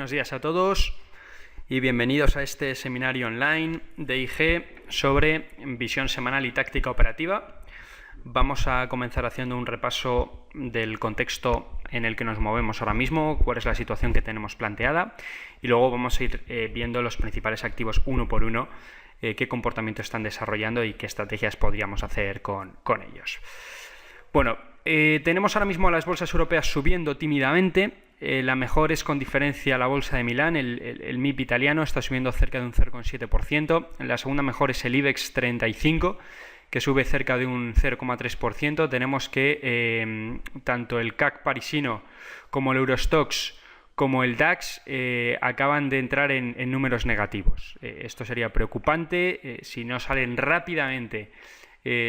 Buenos días a todos y bienvenidos a este seminario online de IG sobre visión semanal y táctica operativa. Vamos a comenzar haciendo un repaso del contexto en el que nos movemos ahora mismo, cuál es la situación que tenemos planteada, y luego vamos a ir viendo los principales activos uno por uno, qué comportamiento están desarrollando y qué estrategias podríamos hacer con ellos. Bueno, tenemos ahora mismo a las bolsas europeas subiendo tímidamente. La mejor es con diferencia la bolsa de Milán, el MIB italiano está subiendo cerca de un 0,7%. La segunda mejor es el IBEX 35, que sube cerca de un 0,3%. Tenemos que tanto el CAC parisino como el Eurostoxx como el DAX acaban de entrar en números negativos. Esto sería preocupante si no salen rápidamente,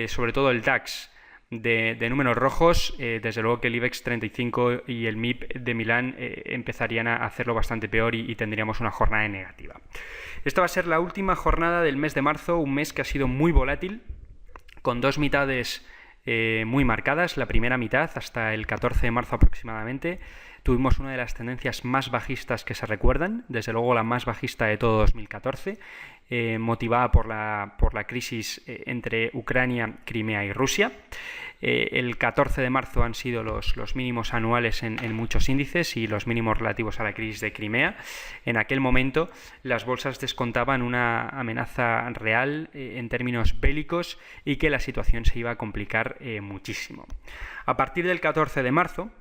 sobre todo el DAX, de números rojos. Desde luego que el IBEX 35 y el MIB de Milán empezarían a hacerlo bastante peor y tendríamos una jornada negativa. Esta va a ser la última jornada del mes de marzo, un mes que ha sido muy volátil, con dos mitades muy marcadas. La primera mitad, hasta el 14 de marzo aproximadamente, tuvimos una de las tendencias más bajistas que se recuerdan, desde luego la más bajista de todo 2014, motivada por la crisis entre Ucrania, Crimea y Rusia. El 14 de marzo han sido los mínimos anuales en muchos índices y los mínimos relativos a la crisis de Crimea. En aquel momento las bolsas descontaban una amenaza real en términos bélicos y que la situación se iba a complicar muchísimo. A partir del 14 de marzo,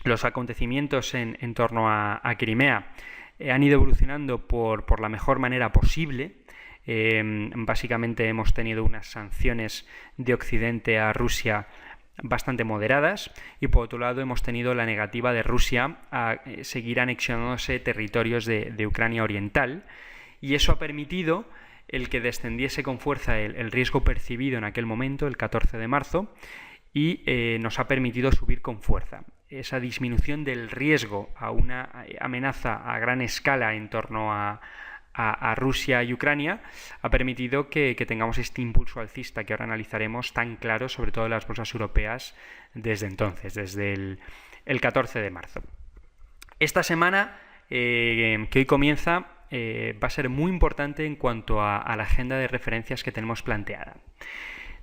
los acontecimientos en torno a Crimea han ido evolucionando por la mejor manera posible. Básicamente hemos tenido unas sanciones de Occidente a Rusia bastante moderadas y por otro lado hemos tenido la negativa de Rusia a seguir anexionándose territorios de Ucrania Oriental, y eso ha permitido el que descendiese con fuerza el riesgo percibido en aquel momento, el 14 de marzo, y nos ha permitido subir con fuerza. Esa disminución del riesgo a una amenaza a gran escala en torno a Rusia y Ucrania ha permitido que tengamos este impulso alcista que ahora analizaremos tan claro, sobre todo en las bolsas europeas, desde entonces, desde el 14 de marzo. Esta semana que hoy comienza va a ser muy importante en cuanto a la agenda de referencias que tenemos planteada.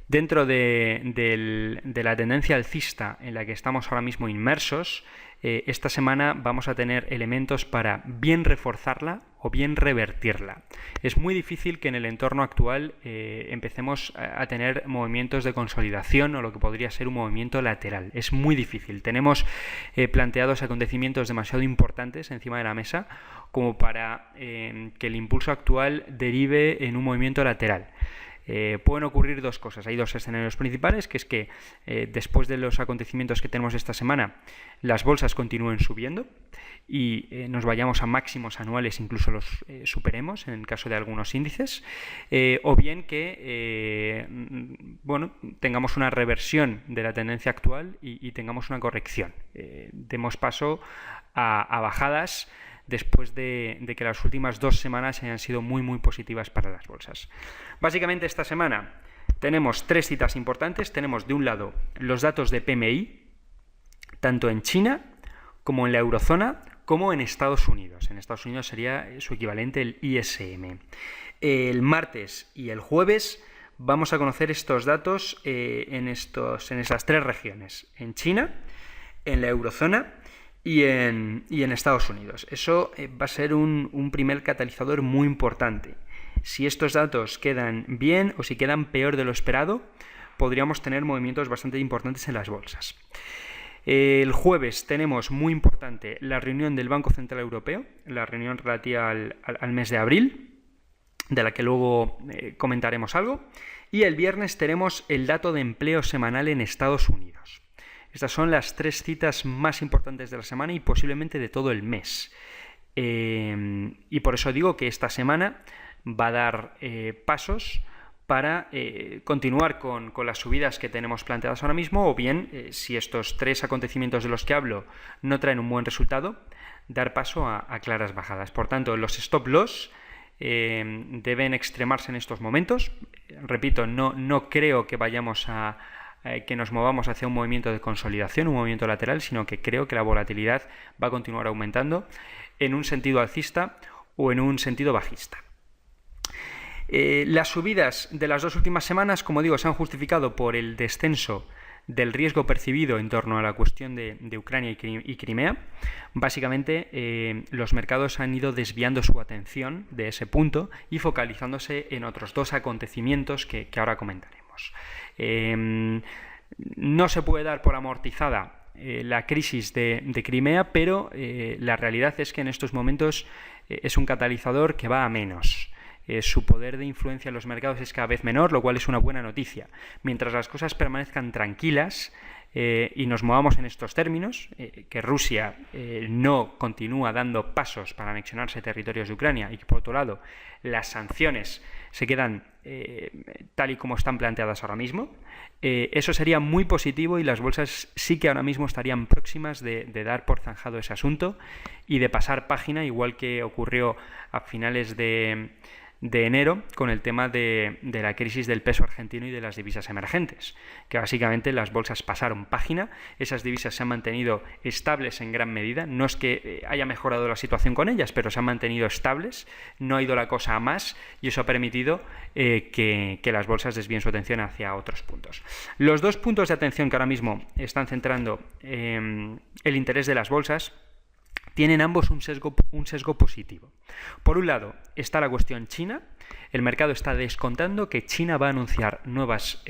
Dentro de la tendencia alcista en la que estamos ahora mismo inmersos, esta semana vamos a tener elementos para bien reforzarla o bien revertirla. Es muy difícil que en el entorno actual empecemos a tener movimientos de consolidación o lo que podría ser un movimiento lateral. Es muy difícil. Tenemos planteados acontecimientos demasiado importantes encima de la mesa como para que el impulso actual derive en un movimiento lateral. Pueden ocurrir dos cosas. Hay dos escenarios principales, que es que después de los acontecimientos que tenemos esta semana, las bolsas continúen subiendo y nos vayamos a máximos anuales, incluso los superemos en el caso de algunos índices, o bien que tengamos una reversión de la tendencia actual y tengamos una corrección. Demos paso a bajadas después de que las últimas 2 semanas hayan sido muy positivas para las bolsas. Básicamente esta semana tenemos 3 citas importantes. Tenemos de un lado los datos de PMI, tanto en China como en la eurozona, como en Estados Unidos. En Estados Unidos sería su equivalente, el ISM. El martes y el jueves vamos a conocer estos datos en esas 3 regiones, en China, en la eurozona y en Estados Unidos. Eso va a ser un primer catalizador muy importante. Si estos datos quedan bien o si quedan peor de lo esperado, podríamos tener movimientos bastante importantes en las bolsas. El jueves tenemos muy importante la reunión del Banco Central Europeo, la reunión relativa al mes de abril, de la que luego comentaremos algo. Y el viernes tenemos el dato de empleo semanal en Estados Unidos. Estas son las 3 citas más importantes de la semana y posiblemente de todo el mes. Y por eso digo que esta semana va a dar pasos para continuar con las subidas que tenemos planteadas ahora mismo, o bien, si estos 3 acontecimientos de los que hablo no traen un buen resultado, dar paso a claras bajadas. Por tanto, los stop loss deben extremarse en estos momentos. Repito, no creo que vayamos a que nos movamos hacia un movimiento de consolidación, un movimiento lateral, sino que creo que la volatilidad va a continuar aumentando en un sentido alcista o en un sentido bajista. Las subidas de las 2 últimas semanas, como digo, se han justificado por el descenso del riesgo percibido en torno a la cuestión de Ucrania y Crimea. Básicamente, los mercados han ido desviando su atención de ese punto y focalizándose en otros 2 acontecimientos que ahora comentaremos. No se puede dar por amortizada la crisis de Crimea, pero la realidad es que en estos momentos es un catalizador que va a menos. Su poder de influencia en los mercados es cada vez menor, lo cual es una buena noticia. Mientras las cosas permanezcan tranquilas y nos movamos en estos términos, que Rusia no continúa dando pasos para anexionarse territorios de Ucrania y que, por otro lado, las sanciones se quedan tal y como están planteadas ahora mismo, eso sería muy positivo y las bolsas sí que ahora mismo estarían próximas de dar por zanjado ese asunto y de pasar página, igual que ocurrió a finales de enero con el tema de la crisis del peso argentino y de las divisas emergentes, que básicamente las bolsas pasaron página, esas divisas se han mantenido estables en gran medida, no es que haya mejorado la situación con ellas, pero se han mantenido estables, no ha ido la cosa a más y eso ha permitido que las bolsas desvíen su atención hacia otros puntos. Los 2 puntos de atención que ahora mismo están centrando el interés de las bolsas tienen ambos un sesgo positivo. Por un lado está la cuestión China. El mercado está descontando que China va a anunciar nuevas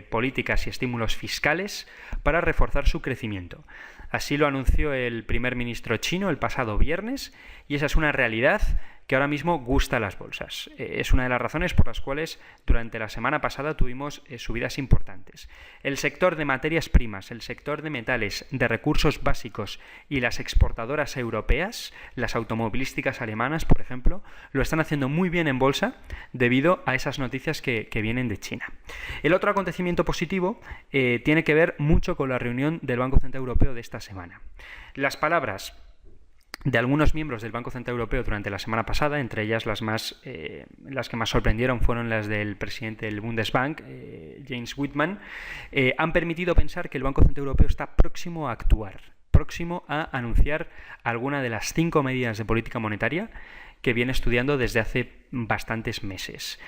políticas y estímulos fiscales para reforzar su crecimiento. Así lo anunció el primer ministro chino el pasado viernes y esa es una realidad que ahora mismo gusta a las bolsas. Es una de las razones por las cuales durante la semana pasada tuvimos subidas importantes. El sector de materias primas, el sector de metales, de recursos básicos y las exportadoras europeas, las automovilísticas alemanas, por ejemplo, lo están haciendo muy bien en bolsa debido a esas noticias que vienen de China. El otro acontecimiento positivo tiene que ver mucho con la reunión del Banco Central Europeo de esta semana. Las palabras de algunos miembros del Banco Central Europeo durante la semana pasada, entre ellas las que más sorprendieron fueron las del presidente del Bundesbank, James Wittmann, han permitido pensar que el Banco Central Europeo está próximo a actuar, próximo a anunciar alguna de las 5 medidas de política monetaria que viene estudiando desde hace bastantes meses.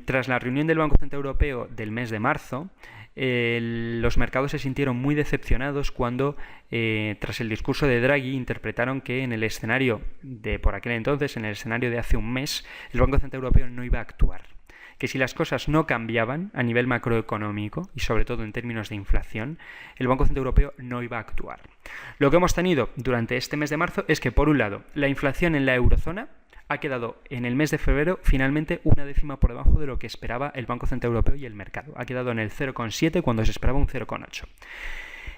Tras la reunión del Banco Central Europeo del mes de marzo, los mercados se sintieron muy decepcionados cuando, tras el discurso de Draghi, interpretaron que en el escenario de por aquel entonces, en el escenario de hace un mes, el Banco Central Europeo no iba a actuar. Que si las cosas no cambiaban a nivel macroeconómico y sobre todo en términos de inflación, el Banco Central Europeo no iba a actuar. Lo que hemos tenido durante este mes de marzo es que, por un lado, la inflación en la eurozona ha quedado en el mes de febrero finalmente una décima por debajo de lo que esperaba el Banco Central Europeo y el mercado. Ha quedado en el 0,7 cuando se esperaba un 0,8.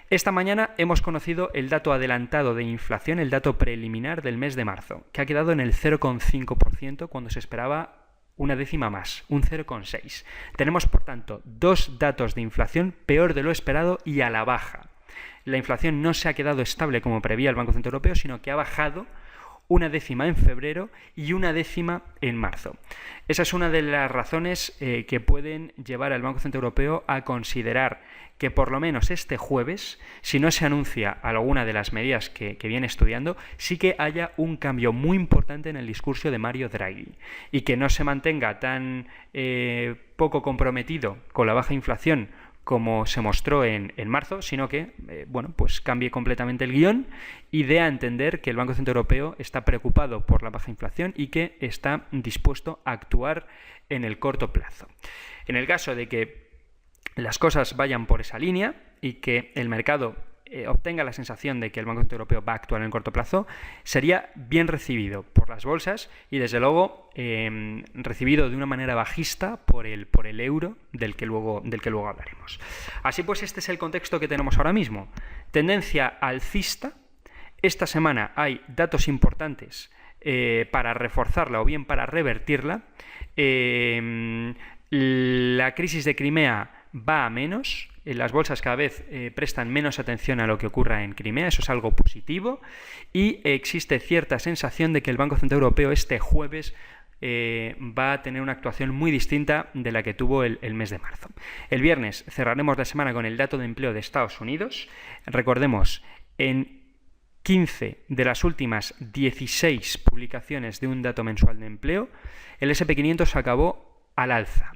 Esta mañana hemos conocido el dato adelantado de inflación, el dato preliminar del mes de marzo, que ha quedado en el 0,5% cuando se esperaba una décima más, un 0,6. Tenemos, por tanto, 2 datos de inflación peor de lo esperado y a la baja. La inflación no se ha quedado estable como prevía el Banco Central Europeo, sino que ha bajado una décima en febrero y una décima en marzo. Esa es una de las razones que pueden llevar al Banco Central Europeo a considerar que por lo menos este jueves, si no se anuncia alguna de las medidas que viene estudiando, sí que haya un cambio muy importante en el discurso de Mario Draghi y que no se mantenga tan poco comprometido con la baja inflación como se mostró en marzo, sino que pues cambie completamente el guión y dé a entender que el Banco Central Europeo está preocupado por la baja inflación y que está dispuesto a actuar en el corto plazo. En el caso de que las cosas vayan por esa línea y que el mercado obtenga la sensación de que el Banco Central Europeo va a actuar en el corto plazo, sería bien recibido por las bolsas y desde luego recibido de una manera bajista por el euro del que luego hablaremos. Así pues, este es el contexto que tenemos ahora mismo. Tendencia alcista. Esta semana hay datos importantes para reforzarla o bien para revertirla. La crisis de Crimea va a menos. Las bolsas cada vez prestan menos atención a lo que ocurra en Crimea, eso es algo positivo, y existe cierta sensación de que el Banco Central Europeo este jueves va a tener una actuación muy distinta de la que tuvo el mes de marzo. El viernes cerraremos la semana con el dato de empleo de Estados Unidos. Recordemos, en 15 de las últimas 16 publicaciones de un dato mensual de empleo, el S&P 500 acabó al alza.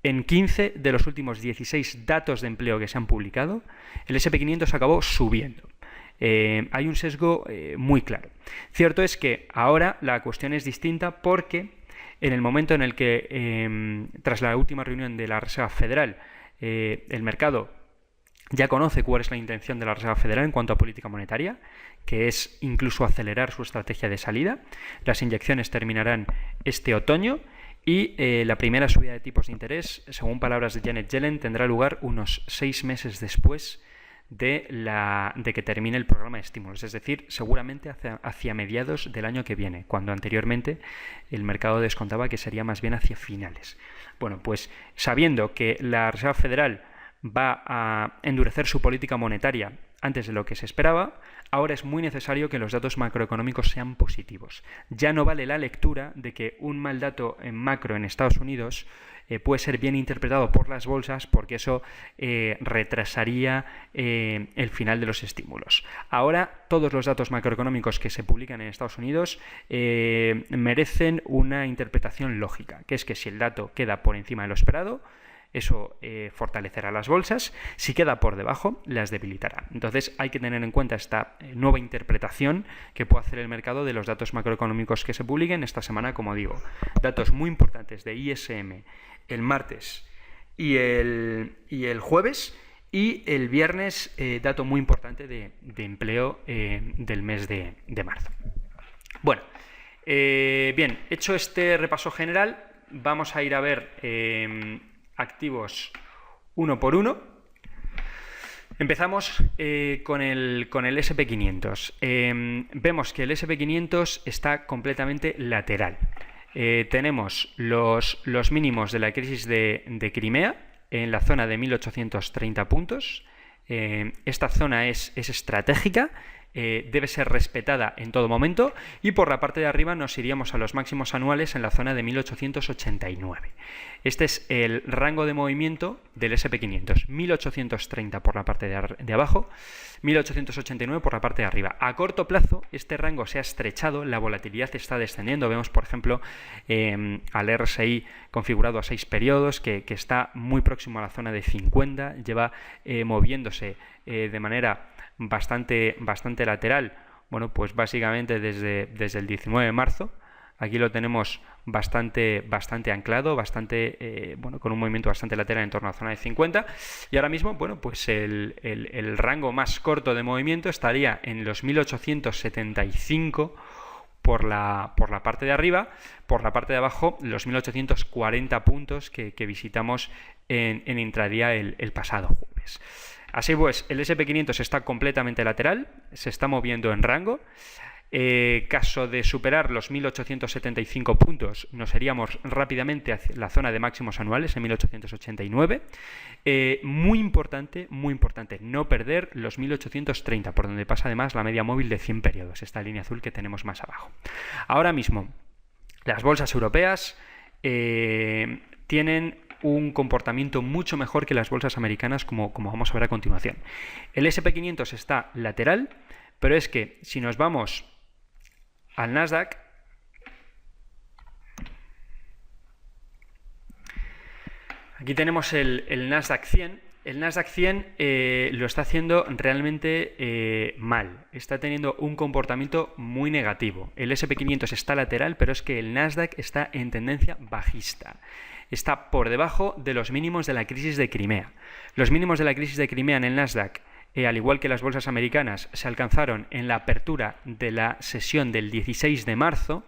En 15 de los últimos 16 datos de empleo que se han publicado, el S&P 500 acabó subiendo. Hay un sesgo muy claro. Cierto es que ahora la cuestión es distinta porque en el momento en el que, tras la última reunión de la Reserva Federal, el mercado ya conoce cuál es la intención de la Reserva Federal en cuanto a política monetaria, que es incluso acelerar su estrategia de salida. Las inyecciones terminarán este otoño y la primera subida de tipos de interés, según palabras de Janet Yellen, tendrá lugar unos 6 meses después de que termine el programa de estímulos, es decir, seguramente hacia mediados del año que viene, cuando anteriormente el mercado descontaba que sería más bien hacia finales. Bueno, pues sabiendo que la Reserva Federal va a endurecer su política monetaria antes de lo que se esperaba, ahora es muy necesario que los datos macroeconómicos sean positivos. Ya no vale la lectura de que un mal dato en macro en Estados Unidos puede ser bien interpretado por las bolsas porque eso retrasaría el final de los estímulos. Ahora todos los datos macroeconómicos que se publican en Estados Unidos merecen una interpretación lógica, que es que si el dato queda por encima de lo esperado, eso fortalecerá las bolsas. Si queda por debajo, las debilitará. Entonces hay que tener en cuenta esta nueva interpretación que puede hacer el mercado de los datos macroeconómicos que se publiquen esta semana, como digo. Datos muy importantes de ISM el martes y el jueves, y el viernes dato muy importante de empleo del mes de marzo. Bueno, bien, hecho este repaso general, vamos a ir a ver activos uno por uno. Empezamos con el S&P 500. Vemos que el S&P 500 está completamente lateral. Tenemos los mínimos de la crisis de Crimea en la zona de 1830 puntos. Esta zona es estratégica. Debe ser respetada en todo momento, y por la parte de arriba nos iríamos a los máximos anuales en la zona de 1889. Este es el rango de movimiento del S&P 500, 1830 por la parte de abajo, 1889 por la parte de arriba. A corto plazo este rango se ha estrechado, la volatilidad está descendiendo. Vemos, por ejemplo, al RSI configurado a 6 periodos que está muy próximo a la zona de 50, lleva moviéndose de manera bastante lateral. Bueno, pues básicamente desde el 19 de marzo. Aquí lo tenemos bastante anclado, con un movimiento bastante lateral en torno a la zona de 50. Y ahora mismo, bueno, pues el rango más corto de movimiento estaría en los 1875 por la parte de arriba. Por la parte de abajo, los 1840 puntos que visitamos en intradía el pasado jueves. Así pues, el S&P 500 está completamente lateral, se está moviendo en rango. Caso de superar los 1875 puntos, nos iríamos rápidamente hacia la zona de máximos anuales en 1889. Muy importante, no perder los 1830, por donde pasa además la media móvil de 100 periodos, esta línea azul que tenemos más abajo. Ahora mismo, las bolsas europeas tienen un comportamiento mucho mejor que las bolsas americanas, como vamos a ver a continuación. El S&P 500 está lateral, pero es que si nos vamos al Nasdaq, aquí tenemos el Nasdaq 100. El Nasdaq 100 lo está haciendo realmente mal. Está teniendo un comportamiento muy negativo. El S&P 500 está lateral, pero es que el Nasdaq está en tendencia bajista. Está por debajo de los mínimos de la crisis de Crimea. Los mínimos de la crisis de Crimea en el Nasdaq, al igual que las bolsas americanas, se alcanzaron en la apertura de la sesión del 16 de marzo.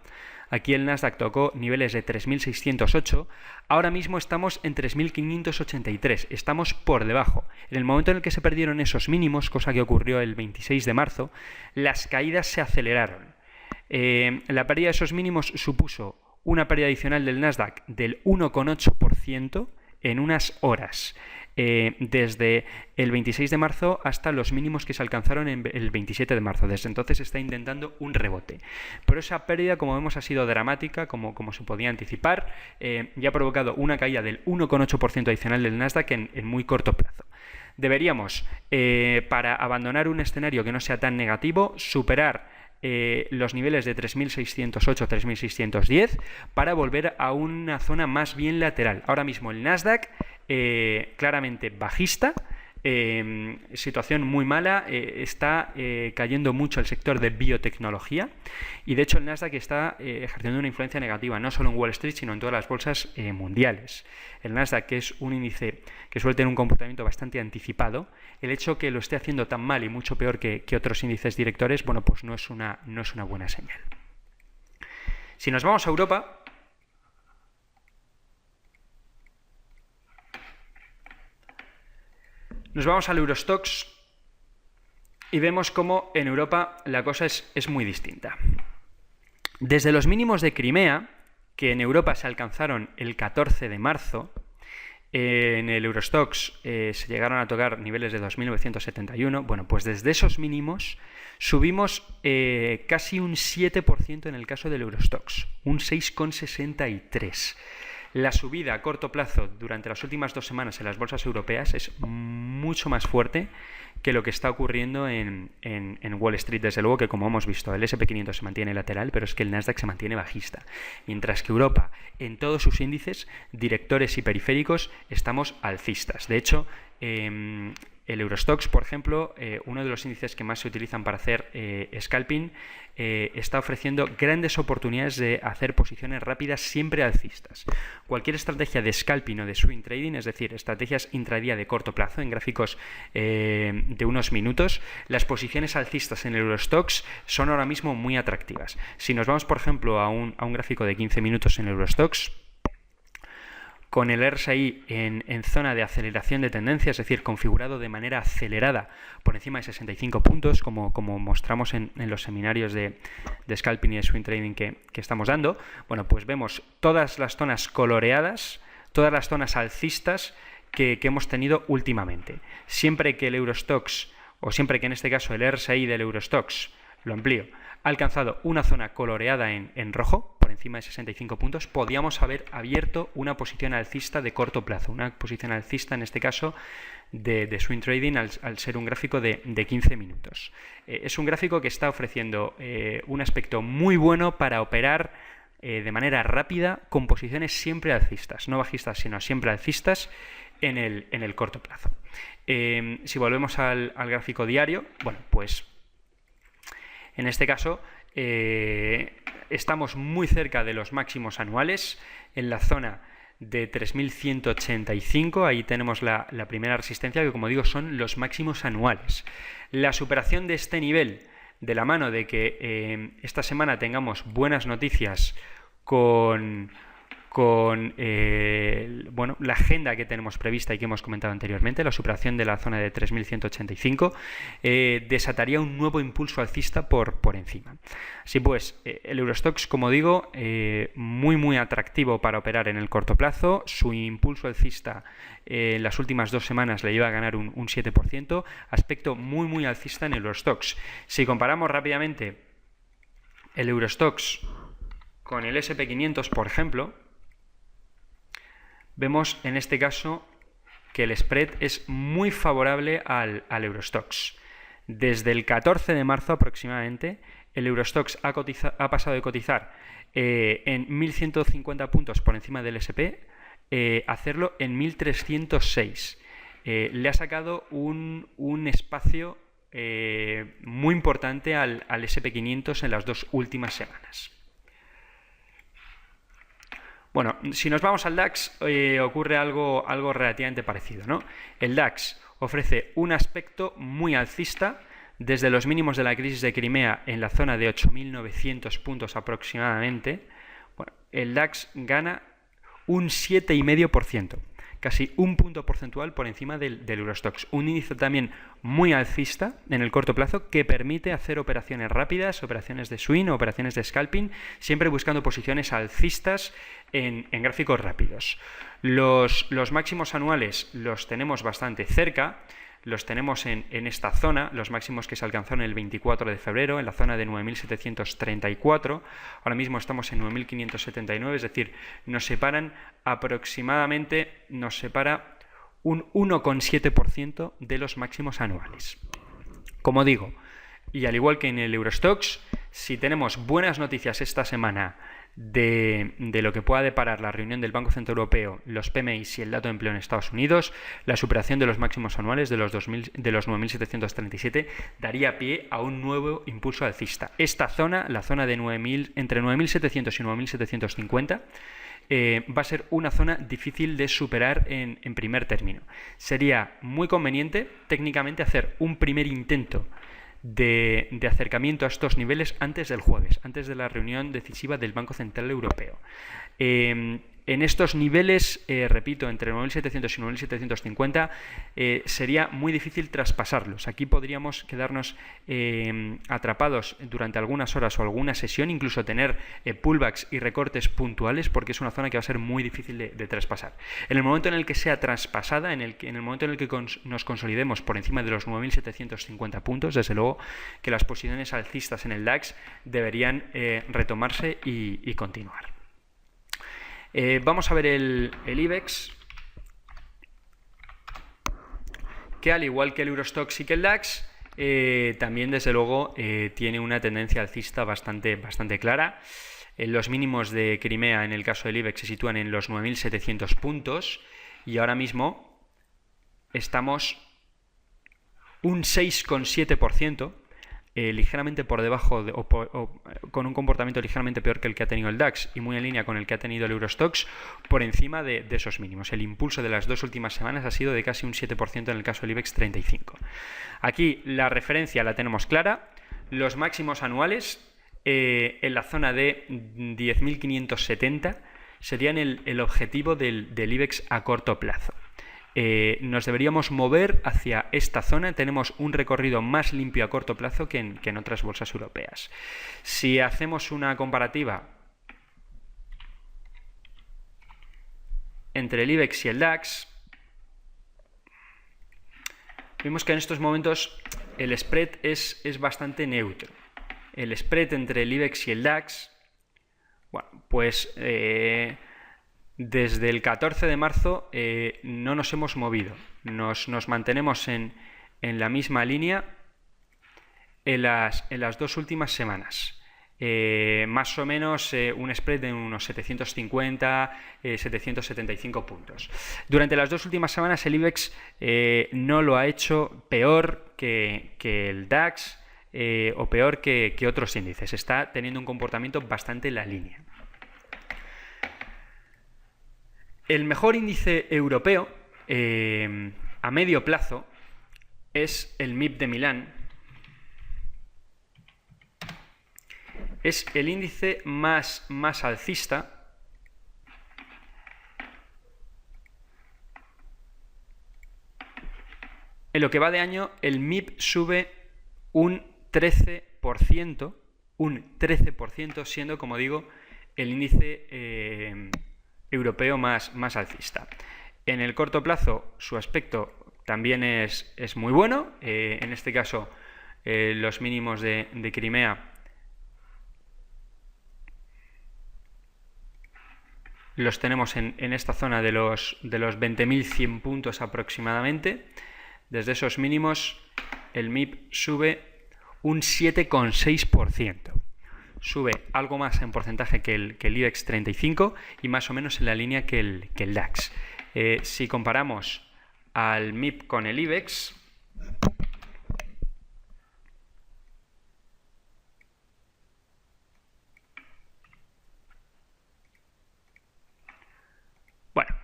Aquí el Nasdaq tocó niveles de 3.608. Ahora mismo estamos en 3.583. Estamos por debajo. En el momento en el que se perdieron esos mínimos, cosa que ocurrió el 26 de marzo, las caídas se aceleraron. La pérdida de esos mínimos supuso una pérdida adicional del Nasdaq del 1,8% en unas horas. desde el 26 de marzo hasta los mínimos que se alcanzaron en el 27 de marzo. Desde entonces está intentando un rebote. Pero esa pérdida, como vemos, ha sido dramática, como se podía anticipar, y ha provocado una caída del 1,8% adicional del Nasdaq en muy corto plazo. Deberíamos, para abandonar un escenario que no sea tan negativo, superar los niveles de 3.608-3.610 para volver a una zona más bien lateral. Ahora mismo el Nasdaq claramente bajista, situación muy mala, está cayendo mucho el sector de biotecnología y de hecho el Nasdaq está ejerciendo una influencia negativa no solo en Wall Street sino en todas las bolsas mundiales. El Nasdaq, que es un índice que suele tener un comportamiento bastante anticipado, el hecho que lo esté haciendo tan mal y mucho peor que otros índices directores, bueno, pues no es una buena señal. Si nos vamos a Europa, nos vamos al Eurostoxx y vemos cómo en Europa la cosa es muy distinta. Desde los mínimos de Crimea, que en Europa se alcanzaron el 14 de marzo, en el Eurostoxx se llegaron a tocar niveles de 2.971. Bueno, pues desde esos mínimos subimos casi un 7% en el caso del Eurostoxx, un 6,63%. La subida a corto plazo durante las últimas 2 semanas en las bolsas europeas es mucho más fuerte que lo que está ocurriendo en Wall Street. Desde luego que, como hemos visto, el S&P 500 se mantiene lateral, pero es que el Nasdaq se mantiene bajista. Mientras que Europa, en todos sus índices, directores y periféricos, estamos alcistas. De hecho, el Eurostoxx, por ejemplo, uno de los índices que más se utilizan para hacer scalping, está ofreciendo grandes oportunidades de hacer posiciones rápidas siempre alcistas. Cualquier estrategia de scalping o de swing trading, es decir, estrategias intradía de corto plazo en gráficos de unos minutos, las posiciones alcistas en el Eurostoxx son ahora mismo muy atractivas. Si nos vamos, por ejemplo, a un gráfico de 15 minutos en el Eurostoxx, con el RSI en zona de aceleración de tendencia, es decir, configurado de manera acelerada por encima de 65 puntos, como mostramos en los seminarios de scalping y de swing trading que estamos dando, bueno, pues vemos todas las zonas coloreadas, todas las zonas alcistas que hemos tenido últimamente. Siempre que el Eurostoxx, o siempre que en este caso el RSI del Eurostoxx, lo amplío, ha alcanzado una zona coloreada en rojo, por encima de 65 puntos, podíamos haber abierto una posición alcista de corto plazo, una posición alcista en este caso de swing trading al ser un gráfico de 15 minutos. Es un gráfico que está ofreciendo un aspecto muy bueno para operar de manera rápida con posiciones siempre alcistas, no bajistas sino siempre alcistas en el corto plazo. Si volvemos al gráfico diario, bueno, pues en este caso estamos muy cerca de los máximos anuales, en la zona de 3.185, ahí tenemos la primera resistencia, que como digo son los máximos anuales. La superación de este nivel, de la mano de que esta semana tengamos buenas noticias con la agenda que tenemos prevista y que hemos comentado anteriormente, la superación de la zona de 3.185, desataría un nuevo impulso alcista por encima. Así pues, el Eurostoxx, como digo, muy atractivo para operar en el corto plazo. Su impulso alcista en las últimas 2 semanas le lleva a ganar un 7%, aspecto muy alcista en el Eurostoxx. Si comparamos rápidamente el Eurostoxx con el S&P 500, por ejemplo, vemos en este caso que el spread es muy favorable al Eurostoxx. Desde el 14 de marzo aproximadamente, el Eurostoxx ha pasado de cotizar en 1.150 puntos por encima del S&P a hacerlo en 1.306. Le ha sacado un espacio muy importante al S&P 500 en las 2 últimas semanas. Bueno, si nos vamos al DAX, ocurre algo relativamente parecido, ¿no? El DAX ofrece un aspecto muy alcista desde los mínimos de la crisis de Crimea en la zona de 8.900 puntos aproximadamente. Bueno, el DAX gana un 7,5%, casi un punto porcentual por encima del Eurostoxx. Un índice también muy alcista en el corto plazo que permite hacer operaciones rápidas, operaciones de swing, operaciones de scalping, siempre buscando posiciones alcistas en gráficos rápidos. Los máximos anuales los tenemos bastante cerca. Los tenemos en esta zona, los máximos que se alcanzaron el 24 de febrero, en la zona de 9.734. Ahora mismo estamos en 9.579, es decir, nos separa un 1,7% de los máximos anuales. Como digo, y al igual que en el Eurostoxx, si tenemos buenas noticias esta semana de lo que pueda deparar la reunión del Banco Central Europeo, los PMIs y el dato de empleo en Estados Unidos, la superación de los máximos anuales de los 9.737 daría pie a un nuevo impulso alcista. Esta zona, la zona de entre 9.700 y 9.750, va a ser una zona difícil de superar en primer término. Sería muy conveniente técnicamente hacer un primer intento de acercamiento a estos niveles antes del jueves, antes de la reunión decisiva del Banco Central Europeo. En estos niveles, repito, entre 9.700 y 9.750, sería muy difícil traspasarlos. Aquí podríamos quedarnos atrapados durante algunas horas o alguna sesión, incluso tener pullbacks y recortes puntuales, porque es una zona que va a ser muy difícil de traspasar. En el momento en el que sea traspasada, en el momento en el que nos consolidemos por encima de los 9.750 puntos, desde luego que las posiciones alcistas en el DAX deberían retomarse y continuar. Vamos a ver el IBEX, que al igual que el Eurostoxx y que el DAX, también desde luego tiene una tendencia alcista bastante clara. Los mínimos de Crimea en el caso del IBEX se sitúan en los 9.700 puntos y ahora mismo estamos un 6,7%. Ligeramente por debajo con un comportamiento ligeramente peor que el que ha tenido el DAX y muy en línea con el que ha tenido el Eurostoxx, por encima de esos mínimos. El impulso de las dos últimas semanas ha sido de casi un 7% en el caso del IBEX 35. Aquí la referencia la tenemos clara, los máximos anuales en la zona de 10.570 serían el objetivo del IBEX a corto plazo. Nos deberíamos mover hacia esta zona. Tenemos un recorrido más limpio a corto plazo que en otras bolsas europeas. Si hacemos una comparativa entre el IBEX y el DAX, vemos que en estos momentos el spread es bastante neutro. El spread entre el IBEX y el DAX, bueno, pues desde el 14 de marzo no nos hemos movido, nos mantenemos en la misma línea en las dos últimas semanas. Más o menos un spread de unos 750, 775 puntos. Durante las dos últimas semanas el IBEX no lo ha hecho peor que el DAX o peor que otros índices. Está teniendo un comportamiento bastante en la línea. El mejor índice europeo a medio plazo es el MIB de Milán. Es el índice más alcista. En lo que va de año, el MIB sube un 13%, siendo, como digo, el índice europeo más alcista. En el corto plazo su aspecto también es muy bueno. En este caso los mínimos de Crimea los tenemos en esta zona de los 20.100 puntos aproximadamente. Desde esos mínimos el MIB sube un 7,6%. Sube algo más en porcentaje que el IBEX 35 y más o menos en la línea que el DAX. Si comparamos al MIB con el IBEX, bueno,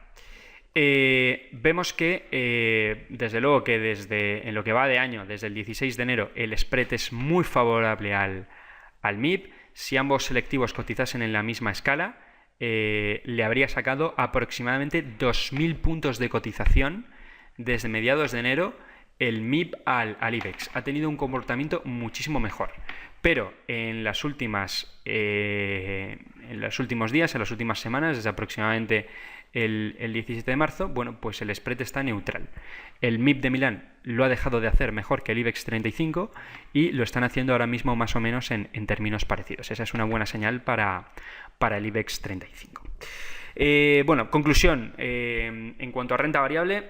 vemos que desde luego que en lo que va de año, desde el 16 de enero, el spread es muy favorable al MIB. Si ambos selectivos cotizasen en la misma escala, le habría sacado aproximadamente 2.000 puntos de cotización desde mediados de enero el MIB al IBEX. Ha tenido un comportamiento muchísimo mejor. Pero en los últimos días, en las últimas semanas, desde aproximadamente el 17 de marzo, bueno, pues el spread está neutral. El MIB de Milán lo ha dejado de hacer mejor que el IBEX 35 y lo están haciendo ahora mismo más o menos en términos parecidos. Esa es una buena señal para el IBEX 35. Bueno, conclusión. En cuanto a renta variable,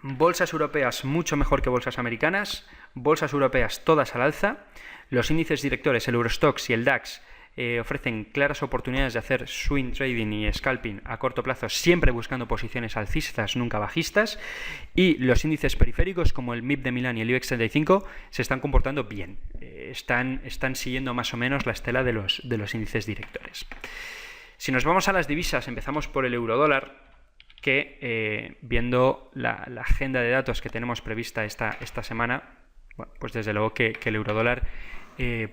bolsas europeas mucho mejor que bolsas americanas, bolsas europeas todas al alza, los índices directores, el Eurostoxx y el DAX, ofrecen claras oportunidades de hacer swing trading y scalping a corto plazo, siempre buscando posiciones alcistas, nunca bajistas, y los índices periféricos como el MIB de Milán y el IBEX 35 se están comportando bien, están siguiendo más o menos la estela de los índices directores. Si nos vamos a las divisas, empezamos por el eurodólar, que viendo la agenda de datos que tenemos prevista esta semana, bueno, pues desde luego que el eurodólar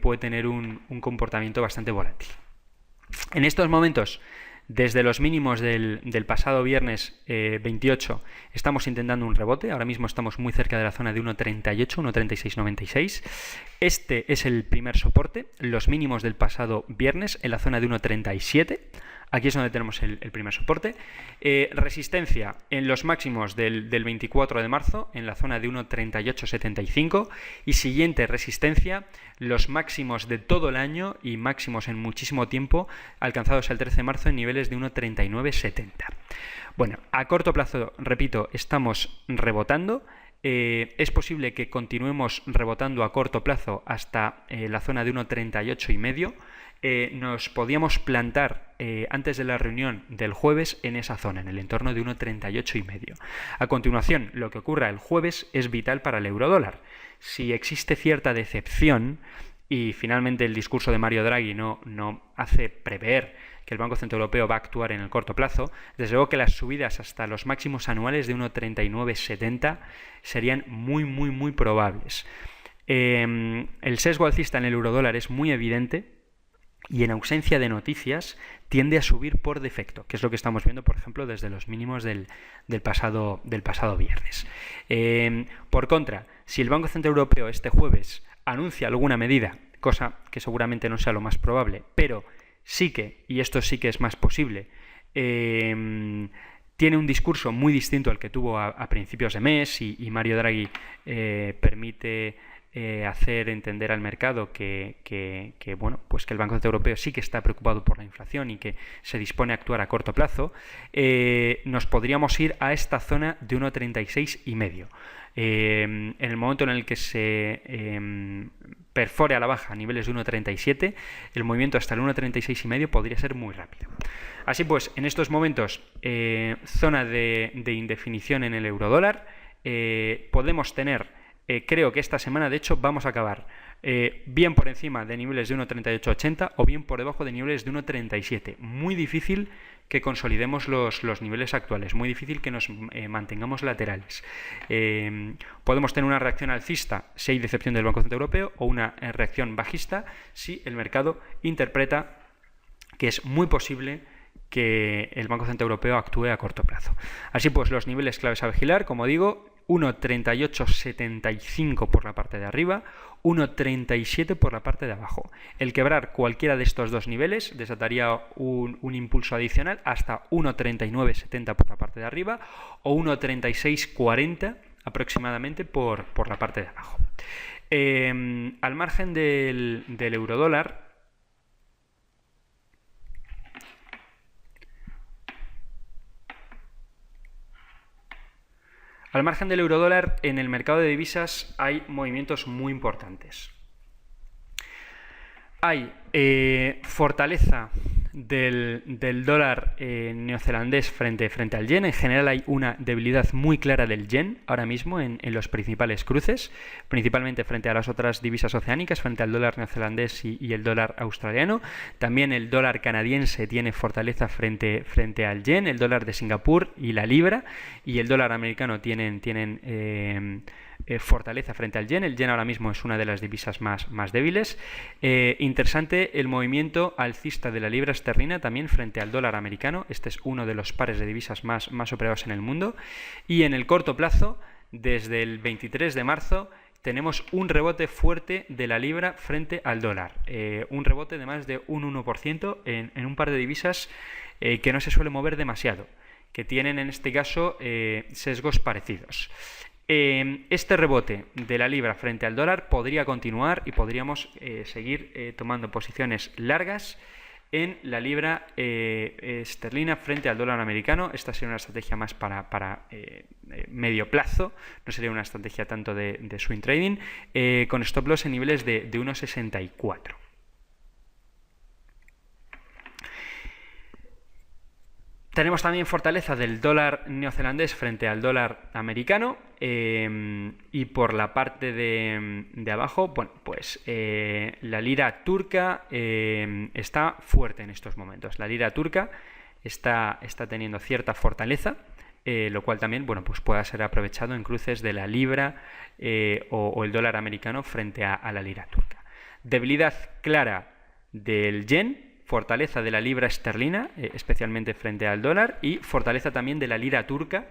puede tener un comportamiento bastante volátil. En estos momentos, desde los mínimos del pasado viernes 28, estamos intentando un rebote. Ahora mismo estamos muy cerca de la zona de 1.38, 1.3696. Este es el primer soporte, los mínimos del pasado viernes en la zona de 1.37. Aquí es donde tenemos el primer soporte. Resistencia en los máximos del 24 de marzo, en la zona de 1.3875. Y siguiente resistencia, los máximos de todo el año y máximos en muchísimo tiempo, alcanzados el 13 de marzo en niveles de 1.3970. Bueno, a corto plazo, repito, estamos rebotando. Es posible que continuemos rebotando a corto plazo hasta la zona de 1.38,5. Nos podíamos plantar antes de la reunión del jueves en esa zona, en el entorno de 1.38,5. A continuación, lo que ocurra el jueves es vital para el eurodólar. Si existe cierta decepción y finalmente el discurso de Mario Draghi no hace prever que el Banco Central Europeo va a actuar en el corto plazo, desde luego que las subidas hasta los máximos anuales de 1.3970 serían muy probables. El sesgo alcista en el eurodólar es muy evidente y en ausencia de noticias tiende a subir por defecto, que es lo que estamos viendo, por ejemplo, desde los mínimos del pasado viernes. Por contra, si el Banco Central Europeo este jueves anuncia alguna medida, cosa que seguramente no sea lo más probable, pero sí que, y esto sí que es más posible, tiene un discurso muy distinto al que tuvo a principios de mes y Mario Draghi permite hacer entender al mercado que bueno, pues que el Banco Central Europeo sí que está preocupado por la inflación y que se dispone a actuar a corto plazo, nos podríamos ir a esta zona de 1.36,5. En el momento en el que se perfore a la baja a niveles de 1.37, el movimiento hasta el 1.36,5 podría ser muy rápido. Así pues, en estos momentos, zona de indefinición en el eurodólar. Podemos tener, creo que esta semana, de hecho, vamos a acabar bien por encima de niveles de 1.3880 o bien por debajo de niveles de 1.37. Muy difícil que consolidemos los niveles actuales, muy difícil que nos mantengamos laterales. Podemos tener una reacción alcista si hay decepción del Banco Central Europeo o una reacción bajista si el mercado interpreta que es muy posible que el Banco Central Europeo actúe a corto plazo. Así pues, los niveles claves a vigilar, como digo, 1.3875 por la parte de arriba, 1.37 por la parte de abajo. El quebrar cualquiera de estos dos niveles desataría un impulso adicional hasta 1.3970 por la parte de arriba o 1.3640 aproximadamente por la parte de abajo. Al margen del eurodólar, en el mercado de divisas hay movimientos muy importantes. Hay fortaleza del dólar neozelandés frente al yen. En general hay una debilidad muy clara del yen ahora mismo en los principales cruces, principalmente frente a las otras divisas oceánicas, frente al dólar neozelandés y el dólar australiano. También el dólar canadiense tiene fortaleza frente al yen, el dólar de Singapur y la libra, y el dólar americano tienen fortaleza frente al yen. El yen ahora mismo es una de las divisas más débiles. Interesante el movimiento alcista de la libra esterlina también frente al dólar americano. Este es uno de los pares de divisas más operados en el mundo. Y en el corto plazo, desde el 23 de marzo, tenemos un rebote fuerte de la libra frente al dólar. Un rebote de más de un 1% en un par de divisas que no se suele mover demasiado, que tienen en este caso sesgos parecidos. Este rebote de la libra frente al dólar podría continuar y podríamos seguir tomando posiciones largas en la libra esterlina frente al dólar americano. Esta sería una estrategia más para medio plazo, no sería una estrategia tanto de swing trading, con stop loss en niveles de 1,64. Tenemos también fortaleza del dólar neozelandés frente al dólar americano, y por la parte de abajo, bueno, pues la lira turca está fuerte en estos momentos. La lira turca está teniendo cierta fortaleza, lo cual también, bueno, pues pueda ser aprovechado en cruces de la libra o el dólar americano frente a la lira turca. Debilidad clara del yen, fortaleza de la libra esterlina, especialmente frente al dólar, y fortaleza también de la lira turca.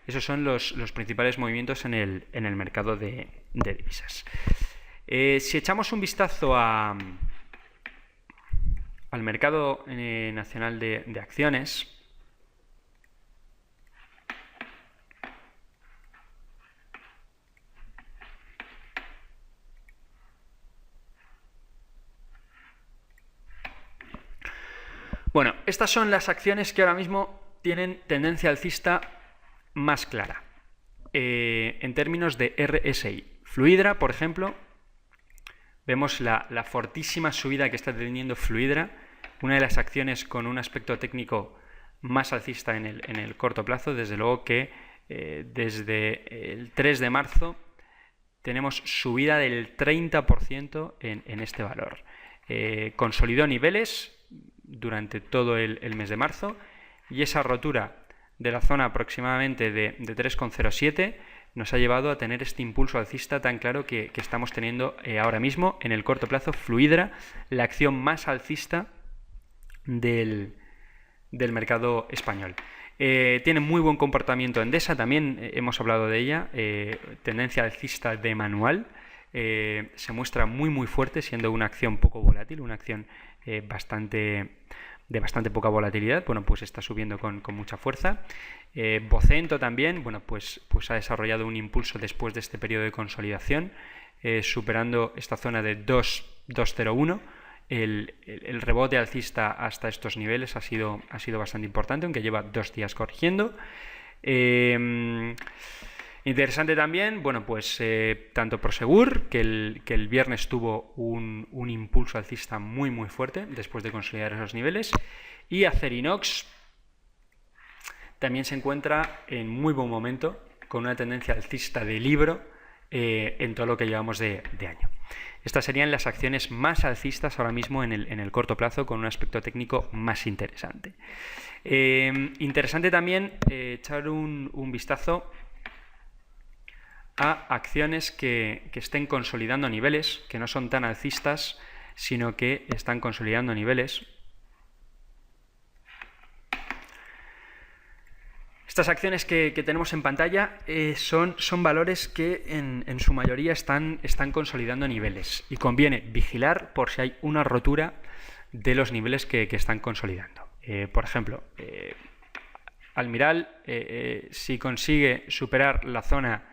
Esos son los principales movimientos en el mercado de divisas. Si echamos un vistazo al mercado nacional de acciones, bueno, estas son las acciones que ahora mismo tienen tendencia alcista más clara. En términos de RSI, Fluidra, por ejemplo, vemos la fortísima subida que está teniendo Fluidra, una de las acciones con un aspecto técnico más alcista en el corto plazo. Desde luego que desde el 3 de marzo tenemos subida del 30% en este valor. Consolidó niveles durante todo el mes de marzo, y esa rotura de la zona aproximadamente de 3,07 nos ha llevado a tener este impulso alcista tan claro que estamos teniendo ahora mismo en el corto plazo. Fluidra, la acción más alcista del mercado español. Tiene muy buen comportamiento Endesa, también hemos hablado de ella, tendencia alcista de manual. Se muestra muy fuerte, siendo una acción poco volátil, una acción de bastante poca volatilidad. Bueno, pues está subiendo con mucha fuerza. Vocento también, bueno, pues ha desarrollado un impulso después de este periodo de consolidación, superando esta zona de 2,01. El rebote alcista hasta estos niveles ha sido bastante importante, aunque lleva 2 días corrigiendo. Interesante también, bueno, pues tanto Prosegur, que el viernes tuvo un impulso alcista muy fuerte después de consolidar esos niveles, y Acerinox también se encuentra en muy buen momento, con una tendencia alcista de libro en todo lo que llevamos de año. Estas serían las acciones más alcistas ahora mismo en el corto plazo, con un aspecto técnico más interesante. Interesante también echar un vistazo a acciones que estén consolidando niveles, que no son tan alcistas, sino que están consolidando niveles. Estas acciones que tenemos en pantalla son valores que en su mayoría están consolidando niveles, y conviene vigilar por si hay una rotura de los niveles que están consolidando. Por ejemplo, Almiral, si consigue superar la zona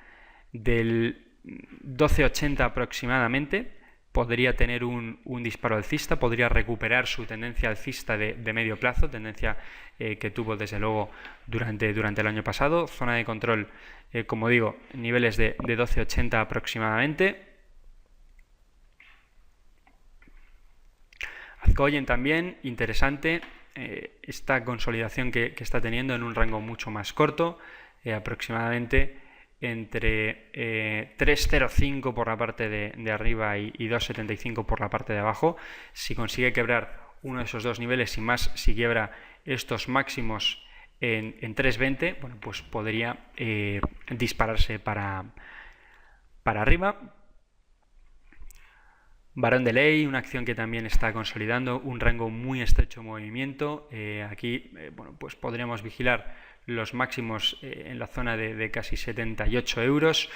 del 12,80 aproximadamente, podría tener un disparo alcista, podría recuperar su tendencia alcista de medio plazo, tendencia que tuvo desde luego durante el año pasado. Zona de control, como digo, niveles de 12,80 aproximadamente. Azcoyen también, interesante, esta consolidación que está teniendo en un rango mucho más corto, aproximadamente entre 3,05 por la parte de arriba y 2,75 por la parte de abajo. Si consigue quebrar uno de esos dos niveles, y más si quiebra estos máximos en 3,20, bueno, pues podría dispararse para para arriba. Barón de Ley, una acción que también está consolidando un rango muy estrecho de movimiento. Aquí bueno, pues podríamos vigilar los máximos en la zona de casi 78 euros.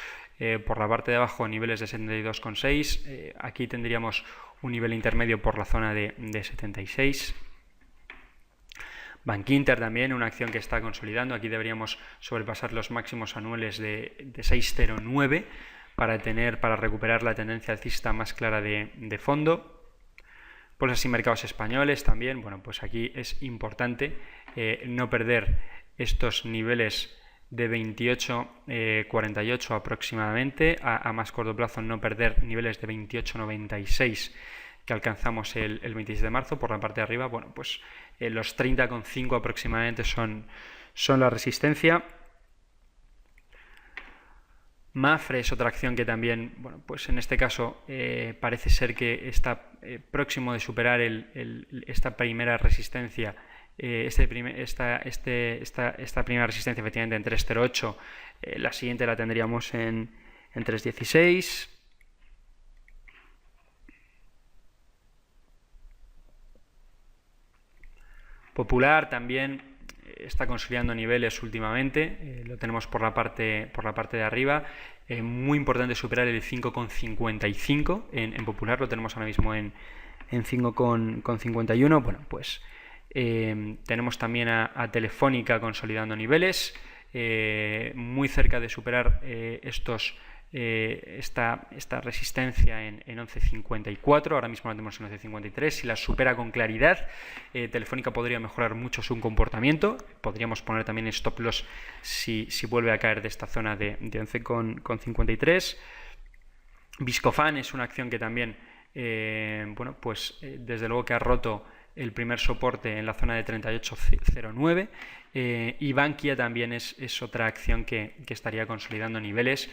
Por la parte de abajo niveles de 72,6. Aquí tendríamos un nivel intermedio por la zona de 76. Bankinter también, una acción que está consolidando. Aquí deberíamos sobrepasar los máximos anuales de 6,09 para recuperar la tendencia alcista más clara de fondo. Bolsas y mercados españoles también. Bueno, pues aquí es importante no perder estos niveles de 28,48 aproximadamente. A más corto plazo no perder niveles de 28,96 que alcanzamos el 26 de marzo. Por la parte de arriba, bueno, pues los 30,5 aproximadamente son la resistencia. Mafre es otra acción que también, bueno, pues en este caso parece ser que está próximo de superar esta primera resistencia, esta primera resistencia efectivamente en 3,08. La siguiente la tendríamos en 3,16. Popular también está consolidando niveles últimamente, lo tenemos por la parte de arriba. Muy importante superar el 5,55 en Popular, lo tenemos ahora mismo en 5,51. Bueno, pues tenemos también a Telefónica consolidando niveles, muy cerca de superar esta resistencia en 11,54, ahora mismo la tenemos en 11,53. Si la supera con claridad, Telefónica podría mejorar mucho su comportamiento. Podríamos poner también stop loss si vuelve a caer de esta zona de 11,53. Viscofan es una acción que también, bueno, pues desde luego que ha roto el primer soporte en la zona de 38,09. Y Bankia también es otra acción que estaría consolidando niveles.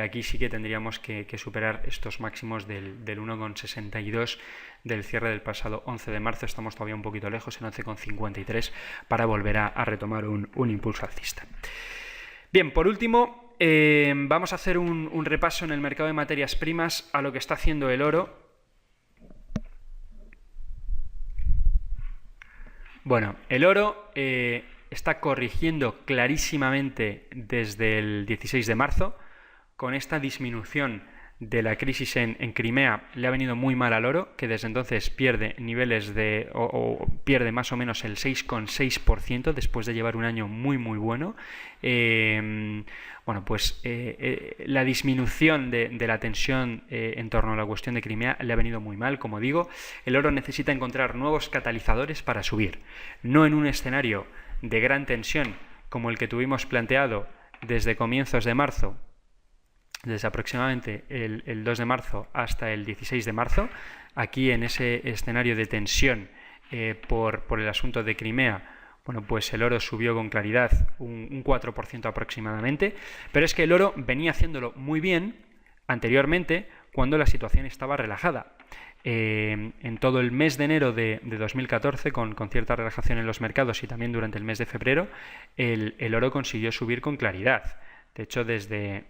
Aquí sí que tendríamos que superar estos máximos del 1,62 del cierre del pasado 11 de marzo. Estamos todavía un poquito lejos, en 11,53, para volver a retomar un impulso alcista. Bien, por último, vamos a hacer un repaso en el mercado de materias primas a lo que está haciendo el oro. Bueno, el oro está corrigiendo clarísimamente desde el 16 de marzo. Con esta disminución de la crisis en Crimea le ha venido muy mal al oro, que desde entonces pierde niveles o pierde más o menos el 6,6% después de llevar un año muy bueno. Bueno, pues la disminución de la tensión en torno a la cuestión de Crimea le ha venido muy mal, como digo. El oro necesita encontrar nuevos catalizadores para subir, no en un escenario de gran tensión como el que tuvimos planteado desde comienzos de marzo, desde aproximadamente el 2 de marzo hasta el 16 de marzo. Aquí en ese escenario de tensión por el asunto de Crimea, bueno, pues el oro subió con claridad un 4% aproximadamente, pero es que el oro venía haciéndolo muy bien anteriormente cuando la situación estaba relajada. En todo el mes de enero de 2014, con cierta relajación en los mercados y también durante el mes de febrero, el oro consiguió subir con claridad. De hecho, desde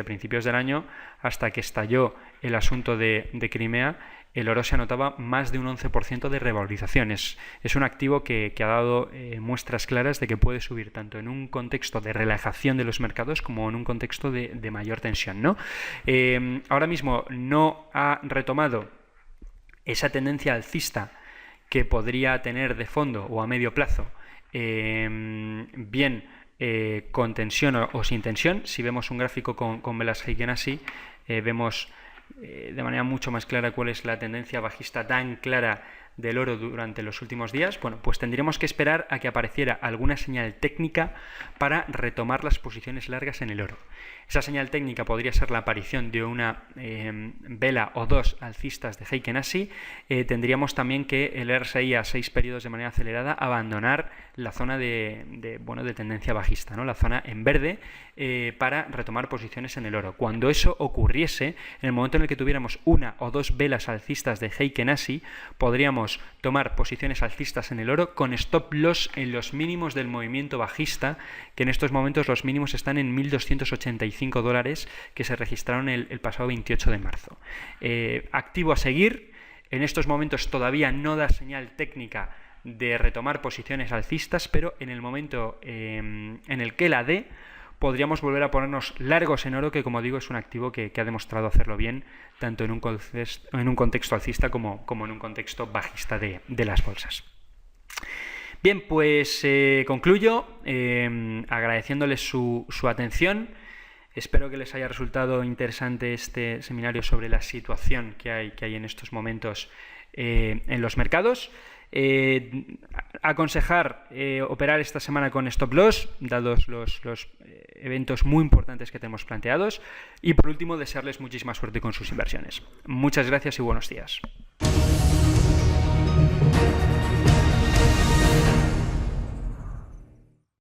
principios del año hasta que estalló el asunto de Crimea, el oro se anotaba más de un 11% de revalorización. Es un activo que ha dado muestras claras de que puede subir tanto en un contexto de relajación de los mercados como en un contexto de mayor tensión, ¿no? Ahora mismo no ha retomado esa tendencia alcista que podría tener de fondo o a medio plazo, con tensión o sin tensión. Si vemos un gráfico con velas Heiken Ashi, vemos de manera mucho más clara cuál es la tendencia bajista tan clara del oro durante los últimos días. Bueno, pues tendríamos que esperar a que apareciera alguna señal técnica para retomar las posiciones largas en el oro. Esa señal técnica podría ser la aparición de una vela o dos alcistas de Heiken Ashi. Tendríamos también que el RSI a 6 periodos de manera acelerada abandonar la zona de tendencia bajista, ¿no? La zona en verde, para retomar posiciones en el oro. Cuando eso ocurriese, en el momento en el que tuviéramos una o dos velas alcistas de Heiken Ashi, podríamos podemos tomar posiciones alcistas en el oro con stop loss en los mínimos del movimiento bajista, que en estos momentos los mínimos están en $1.285, que se registraron el pasado 28 de marzo. Activo a seguir. En estos momentos todavía no da señal técnica de retomar posiciones alcistas, pero en el momento en el que la dé, podríamos volver a ponernos largos en oro, que como digo es un activo que ha demostrado hacerlo bien, tanto en un contexto alcista como en un contexto bajista de las bolsas. Bien, pues concluyo agradeciéndoles su atención. Espero que les haya resultado interesante este seminario sobre la situación que hay en estos momentos en los mercados. Aconsejar operar esta semana con stop loss, dados los eventos muy importantes que tenemos planteados. Y por último, desearles muchísima suerte con sus inversiones. Muchas gracias y buenos días.